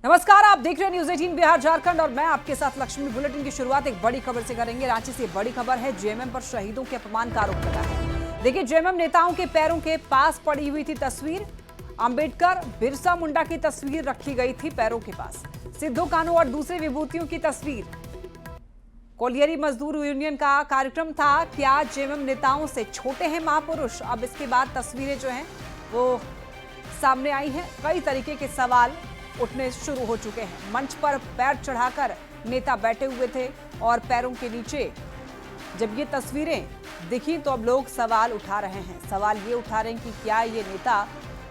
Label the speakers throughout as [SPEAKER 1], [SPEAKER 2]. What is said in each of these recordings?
[SPEAKER 1] नमस्कार, आप देख रहे हैं न्यूज 18 बिहार झारखंड और मैं आपके साथ लक्ष्मी। बुलेटिन की शुरुआत एक बड़ी खबर से करेंगे। रांची से बड़ी खबर है, जेएमएम पर शहीदों के अपमान का आरोप लगा है। देखिए, जेएमएम नेताओं के पैरों के पास पड़ी हुई थी तस्वीर। अंबेडकर, बिरसा मुंडा की तस्वीर रखी गई थी पैरों के पास। सिद्धू कान्हू और दूसरे विभूतियों की तस्वीर। कोलियरी मजदूर यूनियन का कार्यक्रम था। क्या जेएमएम नेताओं से छोटे हैं महापुरुष? अब इसके बाद तस्वीरें जो हैं वो सामने आई हैं। कई तरीके के सवाल उठने शुरू हो चुके हैं। मंच पर पैर चढ़ाकर नेता बैठे हुए थे और पैरों के नीचे जब ये तस्वीरें दिखी तो अब लोग सवाल उठा रहे हैं। सवाल ये उठा रहे हैं कि क्या ये नेता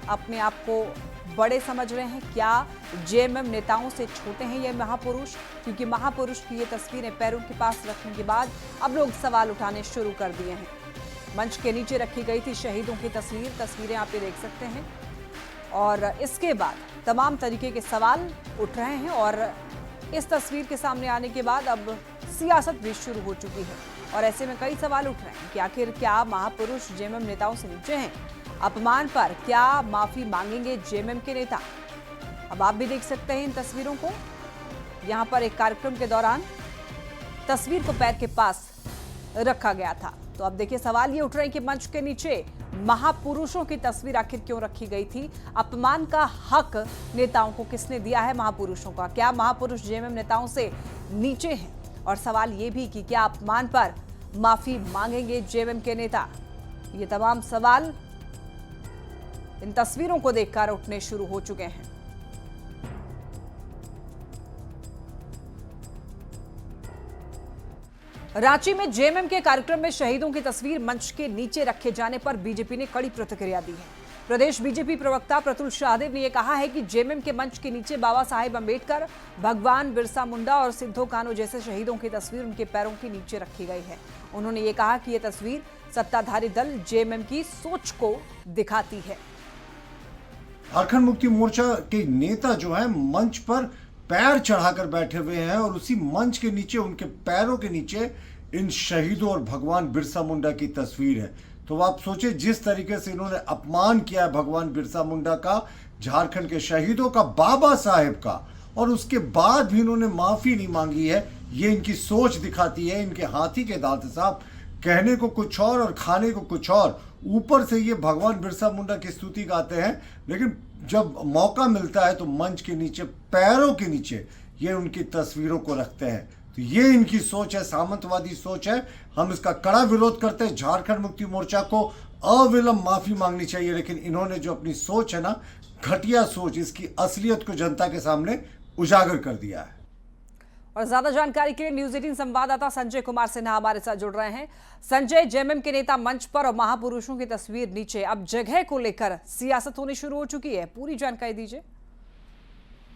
[SPEAKER 1] अपने आप को बड़े समझ रहे हैं? क्या जेएमएम नेताओं से छोटे हैं ये महापुरुष? क्योंकि महापुरुष की ये तस्वीरें पैरों के पास रखने के बाद अब लोग सवाल उठाने शुरू कर दिए हैं। मंच के नीचे रखी गई थी शहीदों की तस्वीरें आप ये देख सकते हैं और इसके बाद तमाम तरीके के सवाल उठ रहे हैं और इस तस्वीर के सामने आने के बाद अब सियासत भी शुरू हो चुकी है और ऐसे में कई सवाल उठ रहे हैं कि आखिर क्या महापुरुष जेएमएम नेताओं से नीचे हैं? अपमान पर क्या माफी मांगेंगे जेएमएम के नेता? अब आप भी देख सकते हैं इन तस्वीरों को। यहां पर एक कार्यक्रम के दौरान तस्वीर को पैर के पास रखा गया था। तो अब देखिए, सवाल ये उठ रहे हैं कि मंच के नीचे महापुरुषों की तस्वीर आखिर क्यों रखी गई थी? अपमान का हक नेताओं को किसने दिया है? महापुरुषों का। क्या महापुरुष जेएमएम नेताओं से नीचे हैं? और सवाल ये भी कि क्या अपमान पर माफी मांगेंगे जेएमएम के नेता? ये तमाम सवाल इन तस्वीरों को देखकर उठने शुरू हो चुके हैं। रांची में जेएमएम के कार्यक्रम में शहीदों की तस्वीर मंच के नीचे रखे जाने पर बीजेपी ने कड़ी प्रतिक्रिया दी है। प्रदेश बीजेपी प्रवक्ता प्रतुल शाहदेव ने यह कहा है कि जेएमएम के मंच के नीचे बाबा साहेब अंबेडकर, भगवान बिरसा मुंडा और सिद्धू कान्हू जैसे शहीदों की तस्वीर उनके पैरों के नीचे रखी गई है। उन्होंने ये कहा कि यह तस्वीर सत्ताधारी दल जेएमएम की सोच को दिखाती है।
[SPEAKER 2] झारखंड मुक्ति मोर्चा के नेता जो है मंच पर पैर चढ़ाकर बैठे हुए हैं और उसी मंच के नीचे, उनके पैरों के नीचे इन शहीदों और भगवान बिरसा मुंडा की तस्वीर है। तो आप सोचे, जिस तरीके से इन्होंने अपमान किया है भगवान बिरसा मुंडा का, झारखंड के शहीदों का, बाबा साहेब का, और उसके बाद भी इन्होंने माफी नहीं मांगी है। ये इनकी सोच दिखाती है। इनके हाथी के दांत साहब, कहने को कुछ और खाने को कुछ और। ऊपर से ये भगवान बिरसा मुंडा की स्तुति गाते हैं, लेकिन जब मौका मिलता है तो मंच के नीचे, पैरों के नीचे ये उनकी तस्वीरों को रखते हैं। तो ये इनकी सोच है, सामंतवादी सोच है। हम इसका कड़ा विरोध करते हैं। झारखंड मुक्ति मोर्चा को अविलंब माफी मांगनी चाहिए, लेकिन इन्होंने जो अपनी सोच है ना, घटिया सोच, इसकी असलियत को जनता के सामने उजागर कर दिया है।
[SPEAKER 1] और ज्यादा जानकारी के लिए न्यूज 18 संवाददाता संजय कुमार सिन्हा हमारे साथ जुड़ रहे हैं। संजय, जेएमएम के नेता मंच पर और महापुरुषों की तस्वीर नीचे, अब जगह को लेकर सियासत होनी शुरू हो चुकी है। पूरी जानकारी दीजिए।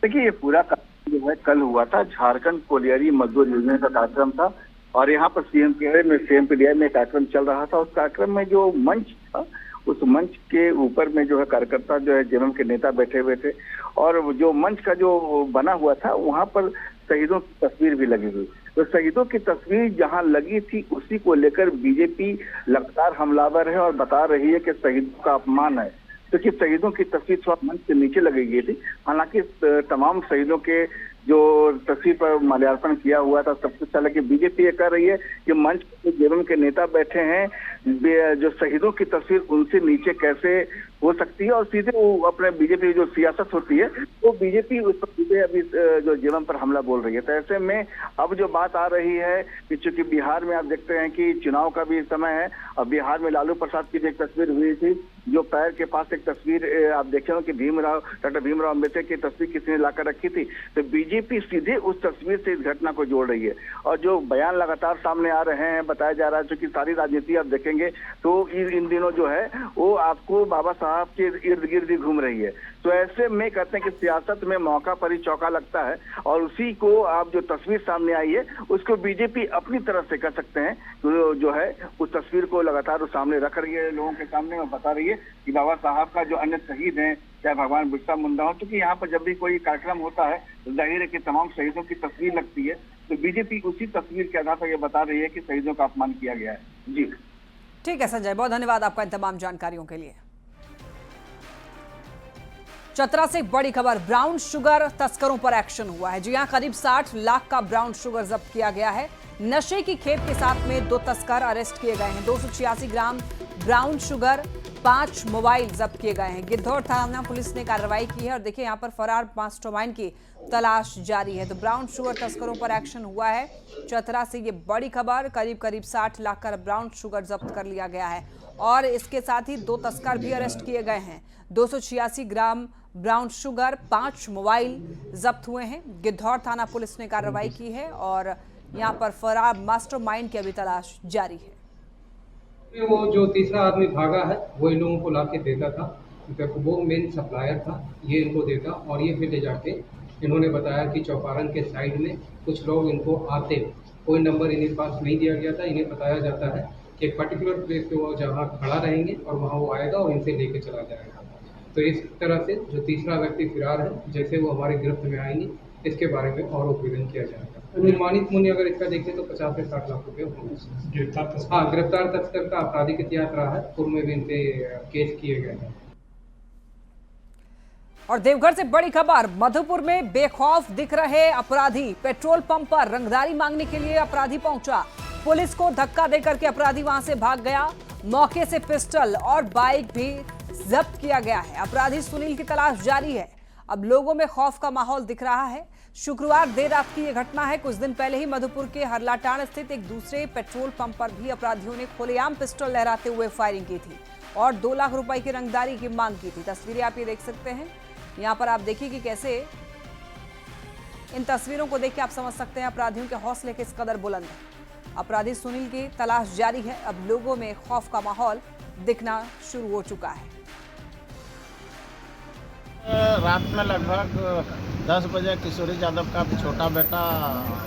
[SPEAKER 3] देखिए, ये पूरा कार्यक्रम जो है कल हुआ था। झारखंड कोलियरी मजदूर यूनियन का कार्यक्रम था और यहाँ पर सीएमपीडीआई में कार्यक्रम चल रहा था। उस कार्यक्रम में जो मंच था, उस मंच के ऊपर में जो है कार्यकर्ता जो है जेएमएम के नेता बैठे हुए थे और जो मंच का जो बना हुआ था वहाँ पर शहीदों की तस्वीर भी लगी हुई। तो शहीदों की तस्वीर जहां लगी थी उसी को लेकर बीजेपी लगातार हमलावर है और बता रही है कि शहीदों का अपमान है, क्योंकि शहीदों की तस्वीर थोड़ा मंच के नीचे लगाई गई थी। हालांकि तमाम शहीदों के जो तस्वीर पर माल्यार्पण किया हुआ था, सबसे पहले कि बीजेपी ये कर रही है कि मंच पर जेएमएम के नेता बैठे हैं, जो शहीदों की तस्वीर उनसे नीचे कैसे हो सकती है, और सीधे वो अपने बीजेपी जो सियासत होती है वो बीजेपी उस पर सीधे अभी जो जेएमएम पर हमला बोल रही है। तो ऐसे में अब जो बात आ रही है कि चूंकि बिहार में आप देखते हैं कि चुनाव का भी समय है और बिहार में लालू प्रसाद की एक तस्वीर हुई थी, जो पैर के पास एक तस्वीर आप देखे हो कि डॉक्टर भीमराव अम्बेडकर की तस्वीर किसी ने लाकर रखी थी। तो बीजेपी सीधे उस तस्वीर से इस घटना को जोड़ रही है और जो बयान लगातार सामने आ रहे हैं, बताया जा रहा है, क्योंकि सारी राजनीति आप देखेंगे तो इन दिनों जो है वो आपको बाबा साहब के इर्द गिर्द ही घूम रही है। तो ऐसे में कहते हैं कि सियासत में मौका पर ही चौका लगता है और उसी को आप जो तस्वीर सामने आई है उसको बीजेपी अपनी तरफ से कर सकते हैं। तो जो है उस तस्वीर को लगातार सामने रख रही है लोगों के सामने और बता रही है कि बाबा साहब का जो अन्य शहीद हैं, चाहे भगवान बिरसा मुंडा हो, क्योंकि यहाँ पर जब भी कोई कार्यक्रम होता है तो जाहिर है कि तमाम शहीदों की तस्वीर लगती है। तो बीजेपी उसी तस्वीर के आधार पर यह बता रही है कि शहीदों का अपमान किया गया है। जी
[SPEAKER 1] ठीक है संजय, बहुत धन्यवाद आपका इन तमाम जानकारियों के लिए। चतरा से एक बड़ी खबर, ब्राउन शुगर तस्करों पर एक्शन हुआ है। जी हां, करीब 60 लाख का ब्राउन शुगर जब्त किया गया है। नशे की खेप के साथ में 2 तस्कर अरेस्ट किए गए हैं। 286 ग्राम ब्राउन शुगर, 5 मोबाइल जब्त किए गए हैं। गिद्धौर थाना पुलिस ने कार्रवाई की है और देखिए यहाँ पर फरार मास्टरमाइंड की तलाश जारी है। तो ब्राउन शुगर तस्करों पर एक्शन हुआ है। चतरा से ये बड़ी खबर, करीब 60 लाख का ब्राउन शुगर जब्त कर लिया गया है और इसके साथ ही 2 तस्कर भी अरेस्ट किए गए हैं। 286 ग्राम ब्राउन शुगर, 5 मोबाइल जब्त हुए हैं। गिद्धौर थाना पुलिस ने कार्रवाई की है और यहाँ पर फरार मास्टरमाइंड की अभी तलाश जारी है।
[SPEAKER 4] वो जो तीसरा आदमी भागा है वो इन लोगों को लाके देता था, वो मेन सप्लायर था, ये इनको देता और ये फिर ले जाके इन्होंने बताया कि चौपारण के साइड में कुछ लोग इनको आते, कोई नंबर इन्हें पास नहीं दिया गया था। इन्हें बताया जाता है कि एक पर्टिकुलर प्लेस पे वो जहाँ खड़ा रहेंगे और वहाँ वो आएगा और इनसे लेके चला जाएगा। तो इस तरह से जो तीसरा व्यक्ति फिरार है, जैसे वो हमारे गिरफ्त में आएंगे इसके बारे में और उपवेदन किया जाएगा। अनुमानित मूल्य अगर इसका देखें तो 50 से 60 लाख रुपये होंगे। हाँ, गिरफ्तार तस्कर का आपराधिक इतिहास रहा है, पूर्व में भी इनसे केस किए गए हैं।
[SPEAKER 1] और देवघर से बड़ी खबर, मधुपुर में बेखौफ दिख रहे अपराधी, पेट्रोल पंप पर रंगदारी मांगने के लिए अपराधी पहुंचा। पुलिस को धक्का देकर के अपराधी वहां से भाग गया। मौके से पिस्टल और बाइक भी जब्त किया गया है। अपराधी सुनील की तलाश जारी है। अब लोगों में खौफ का माहौल दिख रहा है। शुक्रवार देर रात की यह घटना है। कुछ दिन पहले ही मधुपुर के हरलाटाण स्थित एक दूसरे पेट्रोल पंप पर भी अपराधियों ने खुलेआम पिस्टल लहराते हुए फायरिंग की थी और 2 लाख रुपए की रंगदारी की मांग की थी। तस्वीरें आप ये देख सकते हैं। यहाँ पर आप देखिए कि कैसे इन तस्वीरों को देख के आप समझ सकते हैं अपराधियों के हौसले किस कदर बुलंद है। अपराधी सुनील की तलाश जारी है। अब लोगों में खौफ का माहौल दिखना शुरू हो चुका है।
[SPEAKER 5] रात में लगभग 10 बजे किशोरी यादव का छोटा बेटा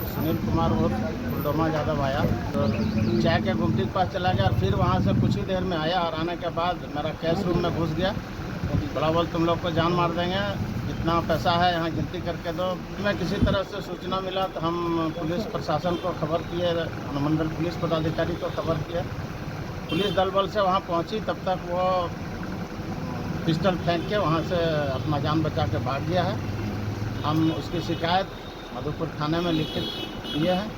[SPEAKER 5] सुनील कुमार और बुलडोमा यादव आया तो चाय के गुमटी के पास चला गया। फिर वहाँ से कुछ ही देर में आया और आने के बाद मेरा कैश रूम में घुस गया। बड़ा बोल तुम लोग को जान मार देंगे, जितना पैसा है यहाँ गिनती करके दो। मैं किसी तरह से सूचना मिला तो हम पुलिस प्रशासन को खबर किए, अनुमंडल पुलिस पदाधिकारी को खबर किए। पुलिस दल बल से वहाँ पहुँची, तब तक वो पिस्टल फेंक के वहाँ से अपना जान बचा के भाग गया है। हम उसकी शिकायत मधुपुर थाने में लिखित दिए हैं।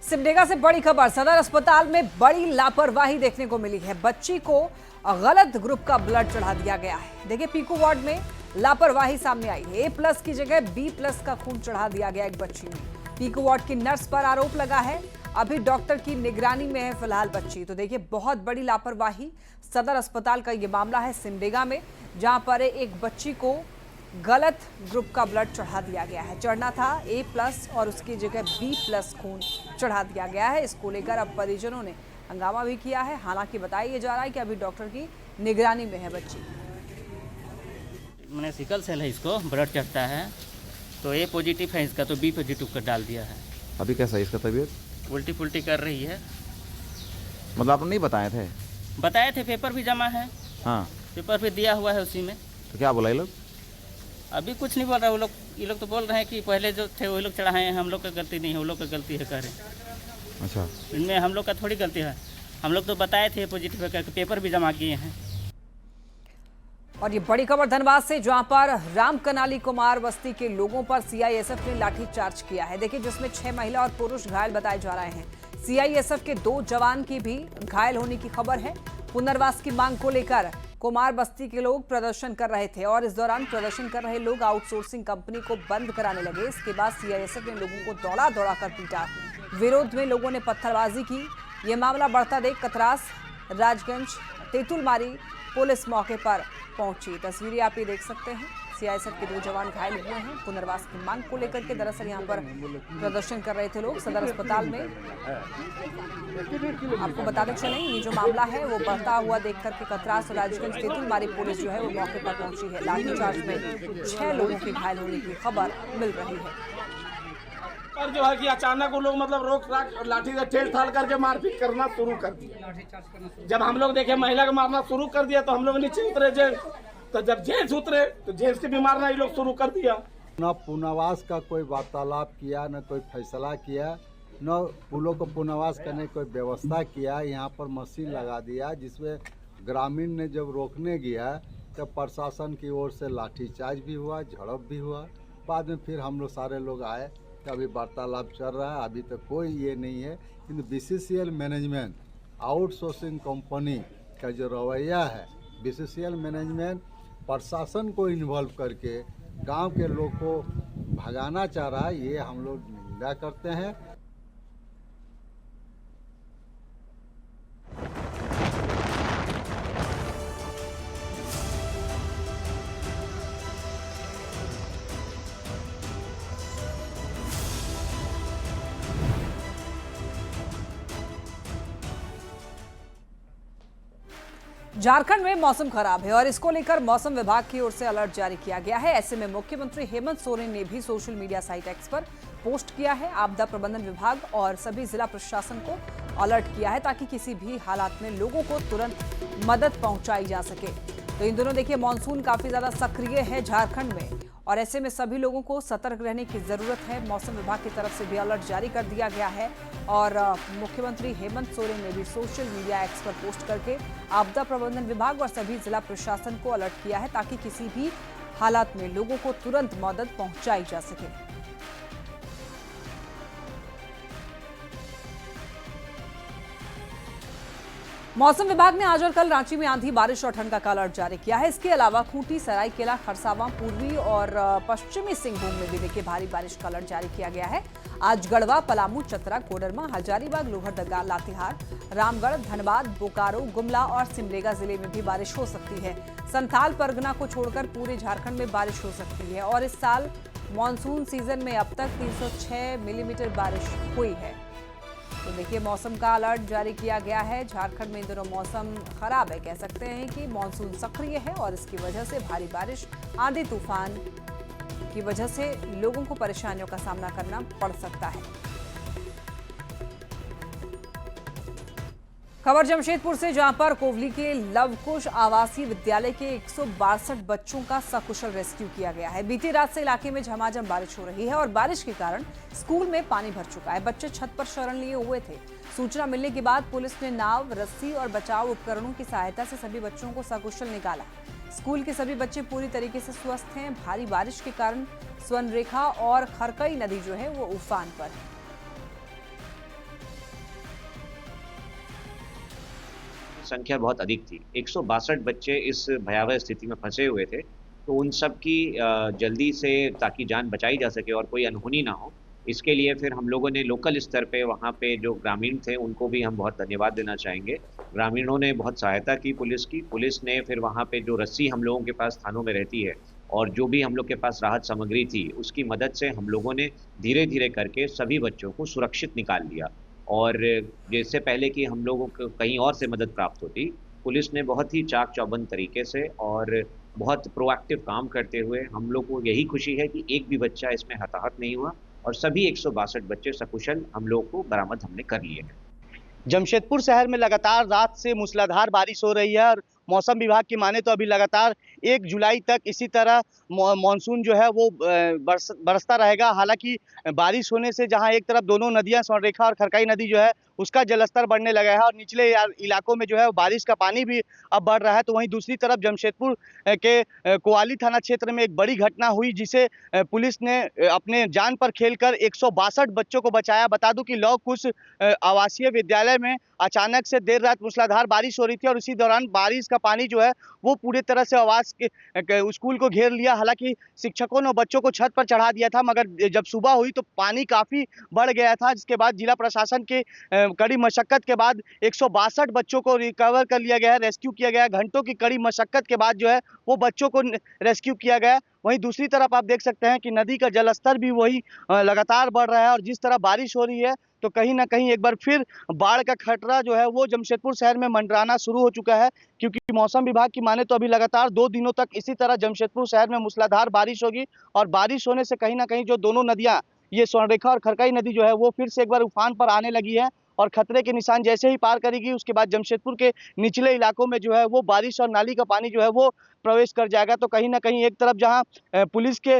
[SPEAKER 1] सिमडेगा से बड़ी खबर, सदर अस्पताल में बड़ी लापरवाही देखने को मिली है। बच्ची को गलत ग्रुप का ब्लड चढ़ा दिया गया है। देखिए, पीकू वार्ड में लापरवाही सामने आई है। A+ की जगह B+ का खून चढ़ा दिया गया एक बच्ची में। पीकू वार्ड की नर्स पर आरोप लगा है। अभी डॉक्टर की निगरानी में है फिलहाल बच्ची। तो देखिए, बहुत बड़ी लापरवाही। सदर अस्पताल का ये मामला है सिमडेगा में, जहां पर एक बच्ची को गलत ग्रुप का ब्लड चढ़ा दिया गया है। चढ़ना था A+ और उसकी जगह B+ खून चढ़ा दिया गया है। इसको लेकर अब परिजनों ने हंगामा भी किया है। हालांकि बताया जा रहा है कि अभी डॉक्टर की निगरानी में है बच्ची।
[SPEAKER 6] मैंने सिकल सेल है, इसको ब्लड चढ़ता है तो A+ है इसका, तो B+ कर डाल दिया है।
[SPEAKER 7] अभी कैसा है इसका तबीयत?
[SPEAKER 6] उल्टी पुल्टी कर रही है।
[SPEAKER 7] मतलब आप नहीं बताए थे?
[SPEAKER 6] बताए थे, पेपर भी जमा है।
[SPEAKER 7] हाँ,
[SPEAKER 6] पेपर भी दिया हुआ है उसी में।
[SPEAKER 7] तो क्या बोला ये लोग?
[SPEAKER 6] अभी कुछ नहीं बोल रहे वो लोग। ये लोग तो बोल रहे हैं कि पहले जो थे वही लोग चढ़ाए हैं, हम लोग का गलती नहीं है, वो लोग का गलती है कह रहे हैं।
[SPEAKER 7] अच्छा,
[SPEAKER 6] इनमें हम लोग का थोड़ी गलती है। हम लोग तो बताए थे पॉजिटिव करके, पेपर भी जमा किए हैं।
[SPEAKER 1] और ये बड़ी खबर धनबाद से, जहां पर रामकनाली कुमार बस्ती के लोगों पर CISF ने लाठीचार्ज किया है। देखिए, जिसमें 6 महिला और पुरुष घायल बताए जा रहे हैं। CISF के 2 जवान की भी घायल होने की खबर है। पुनर्वास की मांग को लेकर कुमार बस्ती के लोग प्रदर्शन कर रहे थे और इस दौरान प्रदर्शन कर रहे लोग आउटसोर्सिंग कंपनी को बंद कराने लगे। इसके बाद CISF ने लोगों को दौड़ा कर पीटा। विरोध में लोगों ने पत्थरबाजी की। ये मामला बढ़ता देख कतरास, राजगंज, तेतुलमारी पुलिस मौके पर पहुंची। तस्वीरें आप ये देख सकते हैं। CISF के 2 जवान घायल हुए हैं। पुनर्वास की मांग को लेकर के दरअसल यहाँ पर प्रदर्शन कर रहे थे लोग सदर अस्पताल में। आपको बताते चलें, ये जो मामला है वो बढ़ता हुआ देख करके कतरास और राजगंज तेतुलमारी पुलिस जो है वो मौके पर पहुंची है। लाठीचार्ज में 6 लोगों के घायल होने की खबर मिल रही है।
[SPEAKER 8] और जो है कि अचानक वो लोग मतलब रोक राक लाठी से ठेल ठाल करके मारपीट करना शुरू कर दिया। जब हम लोग देखे महिला को मारना शुरू कर दिया तो हम लोग नीचे उतरे जेल। तो जब जेल उतरे तो जेल से भी मारना ये लोग शुरू कर दिया।
[SPEAKER 9] न पुनर्वास का कोई वार्तालाप किया, न कोई फैसला किया, न पुलों को पुनर्वास करने की कोई व्यवस्था किया। यहाँ पर मशीन लगा दिया, जिसमें ग्रामीण ने जब रोकने गया तो प्रशासन की ओर से लाठीचार्ज भी हुआ, झड़प भी हुआ। बाद में फिर हम लोग सारे लोग आए कि अभी वार्तालाप चल रहा है, अभी तक कोई ये नहीं है। किंतु BCCL मैनेजमेंट आउटसोर्सिंग कंपनी का जो रवैया है, BCCL मैनेजमेंट प्रशासन को इन्वॉल्व करके गांव के लोग को भगाना चाह रहा है, ये हम लोग निंदा करते हैं।
[SPEAKER 1] झारखंड में मौसम खराब है और इसको लेकर मौसम विभाग की ओर से अलर्ट जारी किया गया है। ऐसे में मुख्यमंत्री हेमंत सोरेन ने भी सोशल मीडिया साइट एक्स पर पोस्ट किया है। आपदा प्रबंधन विभाग और सभी जिला प्रशासन को अलर्ट किया है ताकि किसी भी हालात में लोगों को तुरंत मदद पहुंचाई जा सके। तो इन दोनों देखिए मानसून काफी ज्यादा सक्रिय है झारखंड में और ऐसे में सभी लोगों को सतर्क रहने की जरूरत है। मौसम विभाग की तरफ से भी अलर्ट जारी कर दिया गया है और मुख्यमंत्री हेमंत सोरेन ने भी सोशल मीडिया एक्स पर पोस्ट करके आपदा प्रबंधन विभाग और सभी जिला प्रशासन को अलर्ट किया है ताकि किसी भी हालात में लोगों को तुरंत मदद पहुंचाई जा सके। मौसम विभाग ने आज और कल रांची में आंधी, बारिश और ठंड का अलर्ट जारी किया है। इसके अलावा खूंटी, सरायकेला, खरसावां, पूर्वी और पश्चिमी सिंहभूम में भी देखिए भारी बारिश का अलर्ट जारी किया गया है। आज गढ़वा, पलामू, चतरा, कोडरमा, हजारीबाग, लोहरदगा, लातेहार, रामगढ़, धनबाद, बोकारो, गुमला और सिमडेगा जिले में भी बारिश हो सकती है। संथाल परगना को छोड़कर पूरे झारखंड में बारिश हो सकती है और इस साल मानसून सीजन में अब तक 306 मिलीमीटर बारिश हुई है। तो देखिए मौसम का अलर्ट जारी किया गया है। झारखंड में इन दिनों मौसम खराब है, कह सकते हैं कि मानसून सक्रिय है और इसकी वजह से भारी बारिश, आंधी तूफान की वजह से लोगों को परेशानियों का सामना करना पड़ सकता है। खबर जमशेदपुर से, जहां पर कोवली के लवकुश आवासीय विद्यालय के 162 बच्चों का सकुशल रेस्क्यू किया गया है। बीती रात से इलाके में झमाझम बारिश हो रही है और बारिश के कारण स्कूल में पानी भर चुका है। बच्चे छत पर शरण लिए हुए थे। सूचना मिलने के बाद पुलिस ने नाव, रस्सी और बचाव उपकरणों की सहायता से सभी बच्चों को सकुशल निकाला। स्कूल के सभी बच्चे पूरी तरीके से स्वस्थ हैं। भारी बारिश के कारण स्वर्णरेखा और खरकई नदी जो है वो उफान पर है।
[SPEAKER 10] संख्या बहुत अधिक थी। 162 बच्चे इस भयावह स्थिति में फंसे हुए थे, तो उन सब की जल्दी से, ताकि जान बचाई जा सके और कोई अनहोनी ना हो, इसके लिए फिर हम लोगों ने लोकल स्तर पे वहाँ पे जो ग्रामीण थे उनको भी हम बहुत धन्यवाद देना चाहेंगे। ग्रामीणों ने बहुत सहायता की पुलिस की। पुलिस ने फिर वहाँ पे जो रस्सी हम लोगों के पास थानों में रहती है और जो भी हम लोग के पास राहत सामग्री थी, उसकी मदद से हम लोगों ने धीरे धीरे करके सभी बच्चों को सुरक्षित निकाल लिया। और जिससे पहले कि हम लोगों को कहीं और से मदद प्राप्त होती, पुलिस ने बहुत ही चाक चौबंद तरीके से और बहुत प्रोएक्टिव काम करते हुए, हम लोग को यही खुशी है कि एक भी बच्चा इसमें हताहत नहीं हुआ और सभी 162 बच्चे सकुशल हम लोग को बरामद हमने कर लिए हैं।
[SPEAKER 11] जमशेदपुर शहर में लगातार रात से मूसलाधार बारिश हो रही है और मौसम विभाग की माने तो अभी लगातार 1 जुलाई तक इसी तरह मानसून जो है वो बरसता रहेगा। हालांकि बारिश होने से जहां एक तरफ दोनों नदियां, स्वर्णरेखा और खरकई नदी जो है उसका जलस्तर बढ़ने लगा है और निचले इलाकों में जो है बारिश का पानी भी अब बढ़ रहा है, तो वहीं दूसरी तरफ जमशेदपुर के कोआली थाना क्षेत्र में एक बड़ी घटना हुई जिसे पुलिस ने अपने जान पर खेलकर 162 बच्चों को बचाया। बता दूं कि लवकुश आवासीय विद्यालय में अचानक से देर रात मूसलाधार बारिश हो रही थी और इसी दौरान बारिश का पानी जो है वो पूरी तरह से स्कूल को घेर लिया। हालांकि शिक्षकों ने बच्चों को छत पर चढ़ा दिया था, मगर जब सुबह हुई तो पानी काफी बढ़ गया था, जिसके बाद जिला प्रशासन के कड़ी मशक्कत के बाद 162 बच्चों को रिकवर कर लिया गया है, रेस्क्यू किया गया। घंटों की कड़ी मशक्कत के बाद जो है वो बच्चों को रेस्क्यू किया गया। वहीं दूसरी तरफ आप देख सकते हैं कि नदी का जलस्तर भी वही लगातार बढ़ रहा है और जिस तरह बारिश हो रही है तो कहीं ना कहीं एक बार फिर बाढ़ का खतरा जो है वो जमशेदपुर शहर में मंडराना शुरू हो चुका है, क्योंकि मौसम विभाग की माने तो अभी लगातार 2 दिनों तक इसी तरह जमशेदपुर शहर में मूसलाधार बारिश होगी और बारिश होने से कहीं ना कहीं जो दोनों नदियां, ये स्वर्णरेखा और खरकई नदी जो है वो फिर से एक बार उफान पर आने लगी है और खतरे के निशान जैसे ही पार करेगी उसके बाद जमशेदपुर के निचले इलाकों में जो है वो बारिश और नाली का पानी जो है वो प्रवेश कर जाएगा। तो कहीं ना कहीं एक तरफ जहां पुलिस के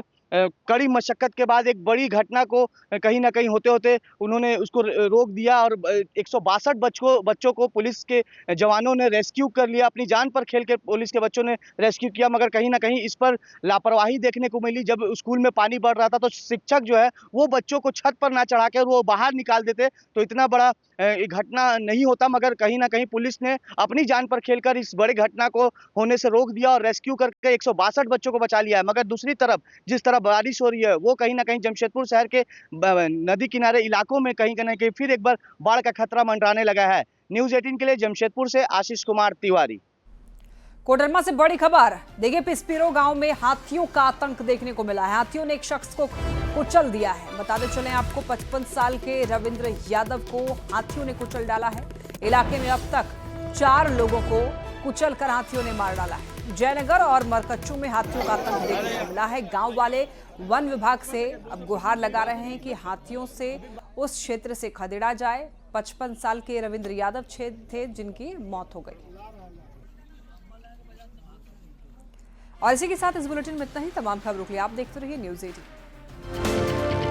[SPEAKER 11] कड़ी मशक्कत के बाद एक बड़ी घटना को कहीं ना कहीं होते होते उन्होंने उसको रोक दिया और 162 बच्चों को पुलिस के जवानों ने रेस्क्यू कर लिया। अपनी जान पर खेल के पुलिस के बच्चों ने रेस्क्यू किया, मगर कहीं ना कहीं इस पर लापरवाही देखने को मिली। जब स्कूल में पानी बढ़ रहा था तो शिक्षक जो है वो बच्चों को छत पर ना चढ़ाकर वो बाहर निकाल देते तो इतना बड़ा घटना नहीं होता, मगर कहीं ना कहीं पुलिस ने अपनी जान पर खेलकर इस बड़े घटना को होने से रोक दिया और रेस्क्यू करके 162 बच्चों को बचा लिया है। मगर दूसरी तरफ जिस तरह बारिश हो रही है वो कहीं ना कहीं जमशेदपुर शहर के नदी किनारे इलाकों में कहीं ना कहीं फिर एक बार बाढ़ का खतरा मंडराने लगा है। न्यूज़ 18 के लिए जमशेदपुर से आशीष कुमार तिवारी।
[SPEAKER 1] कोडरमा से बड़ी खबर, देखिए पिस्पिरो गांव में हाथियों का आतंक देखने को मिला है। हाथियों ने एक शख्स को कुचल दिया है। बताते चले आपको 55 साल के रविंद्र यादव को हाथियों ने कुचल डाला है। इलाके में अब तक 4 लोगों को कुचलकर हाथियों ने मार डाला है। जयनगर और मरकच्चू में हाथियों का आतंक देखने को मिला है। गांव वाले वन विभाग से अब गुहार लगा रहे हैं कि हाथियों से उस क्षेत्र से खदेड़ा जाए। 55 साल के रविंद्र यादव थे जिनकी मौत हो गई। और इसी के साथ इस बुलेटिन में इतना ही। तमाम खबरों के लिए आप देखते रहिए न्यूज़ 18।